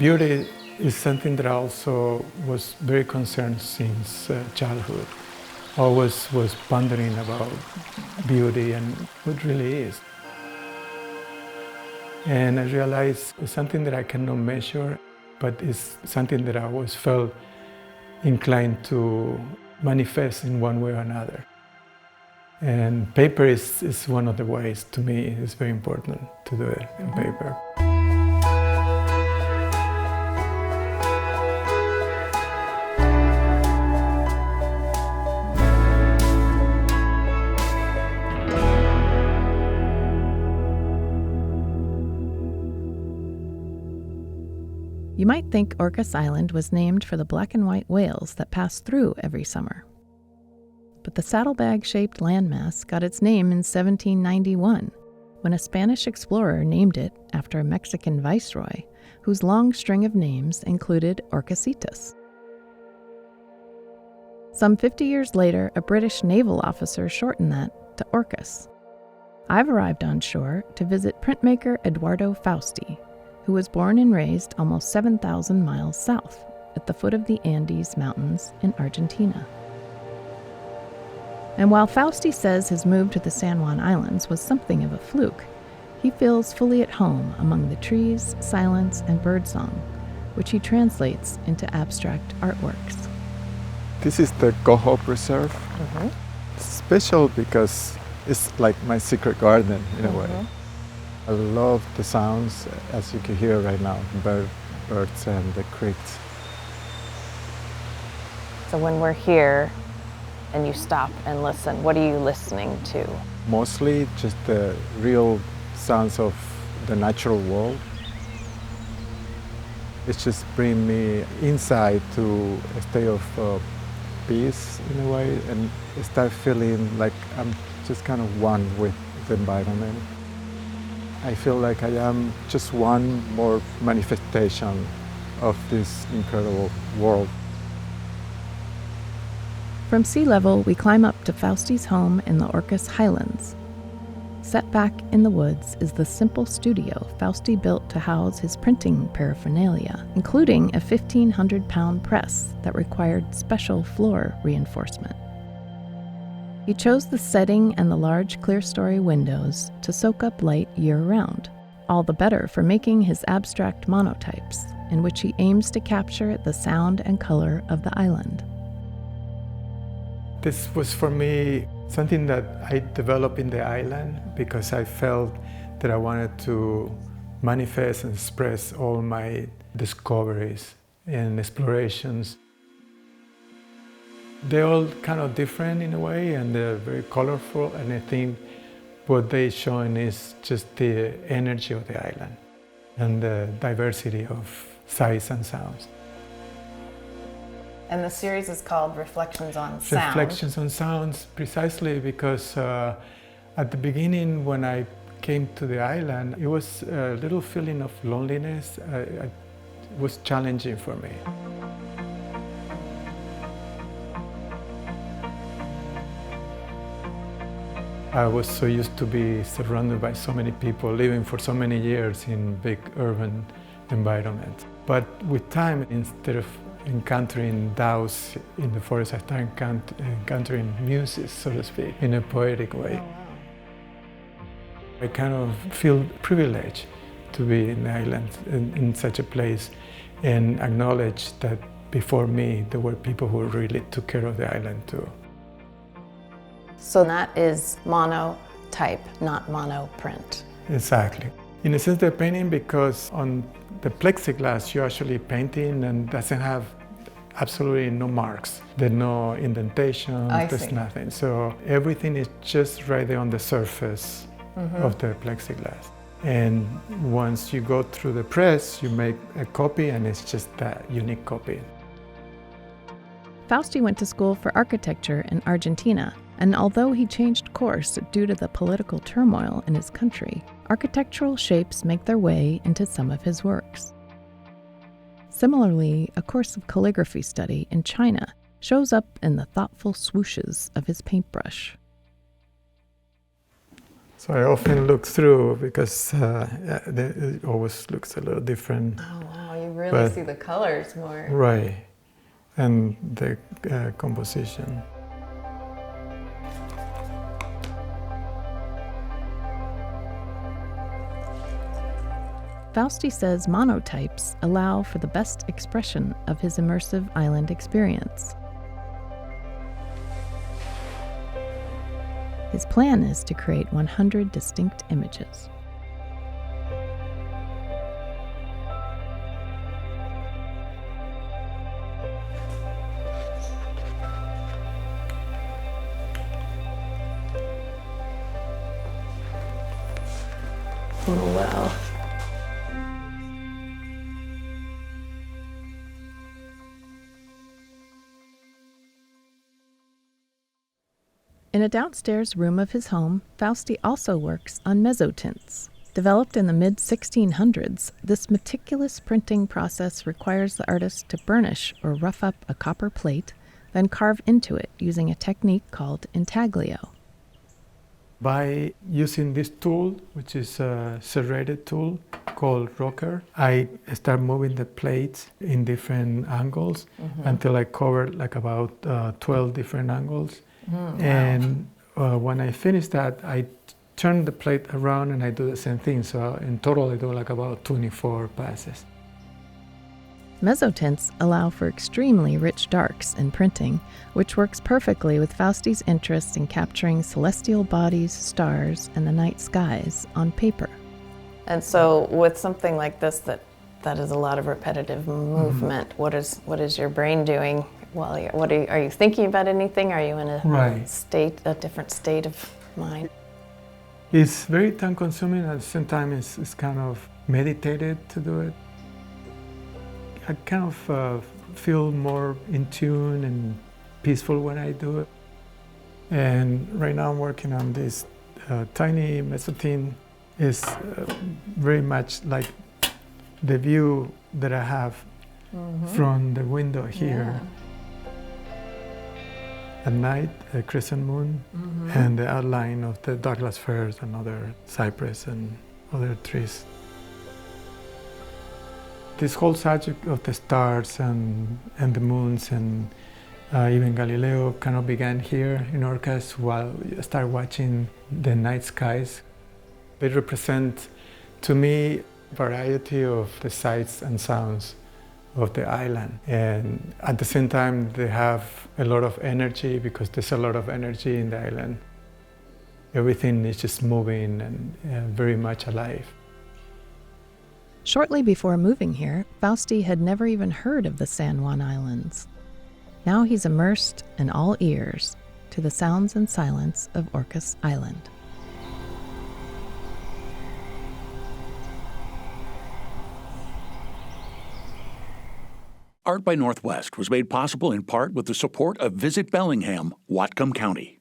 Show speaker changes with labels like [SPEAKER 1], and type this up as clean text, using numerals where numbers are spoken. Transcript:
[SPEAKER 1] Beauty is something that I also was very concerned since childhood. Always was pondering about beauty and what it really is. And I realized it's something that I cannot measure, but it's something that I always felt inclined to manifest in one way or another. And paper is one of the ways. To me, it's very important to do it in paper.
[SPEAKER 2] You might think Orcas Island was named for the black and white whales that pass through every summer. But the saddlebag-shaped landmass got its name in 1791, when a Spanish explorer named it after a Mexican viceroy, whose long string of names included Orcasitas. Some 50 years later, a British naval officer shortened that to Orcas. I've arrived on shore to visit printmaker Eduardo Fausti, who was born and raised almost 7,000 miles south at the foot of the Andes Mountains in Argentina. And while Fausti says his move to the San Juan Islands was something of a fluke, he feels fully at home among the trees, silence, and birdsong, which he translates into abstract artworks.
[SPEAKER 3] This is the Coho Preserve. It's special because it's like my secret garden in a way. I love the sounds, as you can hear right now, birds and the crickets.
[SPEAKER 4] So when we're here and you stop and listen, what are you listening to?
[SPEAKER 3] Mostly just the real sounds of the natural world. It just brings me inside to a state of peace in a way, and start feeling like I'm just kind of one with the environment. I feel like I am just one more manifestation of this incredible world.
[SPEAKER 2] From sea level, we climb up to Fausti's home in the Orcas Highlands. Set back in the woods is the simple studio Fausti built to house his printing paraphernalia, including a 1,500-pound press that required special floor reinforcement. He chose the setting and the large clear-story windows to soak up light year-round, all the better for making his abstract monotypes, in which he aims to capture the sound and color of the island.
[SPEAKER 1] This was for me something that I developed in the island because I felt that I wanted to manifest and express all my discoveries and explorations. They're all kind of different in a way, and they're very colorful, and I think what they're showing is just the energy of the island and the diversity of sights and sounds.
[SPEAKER 4] And the series is called Reflections on Sound.
[SPEAKER 1] Reflections on Sounds, precisely because at the beginning when I came to the island, it was a little feeling of loneliness. It was challenging for me. I was so used to be surrounded by so many people, living for so many years in big urban environments. But with time, instead of encountering DAOs in the forest, I started encountering muses, so to speak, in a poetic way. I kind of feel privileged to be in the island, in such a place, and acknowledge that before me, there were people who really took care of the island too.
[SPEAKER 4] So that is monotype, not monoprint.
[SPEAKER 1] Exactly. In a sense, they're painting because on the plexiglass, you're actually painting and doesn't have absolutely no marks. There's no indentation, there's nothing. So everything is just right there on the surface of the plexiglass. And once you go through the press, you make a copy, and it's just that unique copy.
[SPEAKER 2] Fausti went to school for architecture in Argentina, and although he changed course due to the political turmoil in his country, architectural shapes make their way into some of his works. Similarly, a course of calligraphy study in China shows up in the thoughtful swooshes of his paintbrush.
[SPEAKER 1] So I often look through because it always looks a little different.
[SPEAKER 4] Oh wow, you
[SPEAKER 2] really see the colors more.
[SPEAKER 1] Right, and the composition.
[SPEAKER 2] Fausti says monotypes allow for the best expression of his immersive island experience. His plan is to create 100 distinct images. Oh, wow. In a downstairs room of his home, Fausti also works on mezzotints. Developed in the mid-1600s, this meticulous printing process requires the artist to burnish or rough up a copper plate, then carve into it using a technique called intaglio.
[SPEAKER 1] By using this tool, which is a serrated tool called rocker, I start moving the plates in different angles until I cover like about 12 different angles. And when I finish that, I turn the plate around and I do the same thing. So in total, I do like about 24 passes.
[SPEAKER 2] Mezzotints allow for extremely rich darks in printing, which works perfectly with Fausti's interest in capturing celestial bodies, stars, and the night skies on paper. And so with something like this that is a lot of repetitive movement, what is your brain doing? Well, are you thinking about anything? Are you in a different state of mind?
[SPEAKER 1] It's very time consuming, at the same time it's kind of meditated to do it. I kind of feel more in tune and peaceful when I do it. And right now I'm working on this tiny mezzotint. It's very much like the view that I have from the window here. Yeah. At night, a crescent moon, and the outline of the Douglas firs and other cypress and other trees. This whole subject of the stars and the moons and even Galileo kind of began here in Orcas while I started watching the night skies. They represent, to me, a variety of the sights and sounds of the island. And at the same time, they have a lot of energy because there's a lot of energy in the island. Everything is just moving and very much alive.
[SPEAKER 2] Shortly before moving here, Fausti had never even heard of the San Juan Islands. Now he's immersed and all ears to the sounds and silence of Orcas Island.
[SPEAKER 5] Art by Northwest was made possible in part with the support of Visit Bellingham, Whatcom County.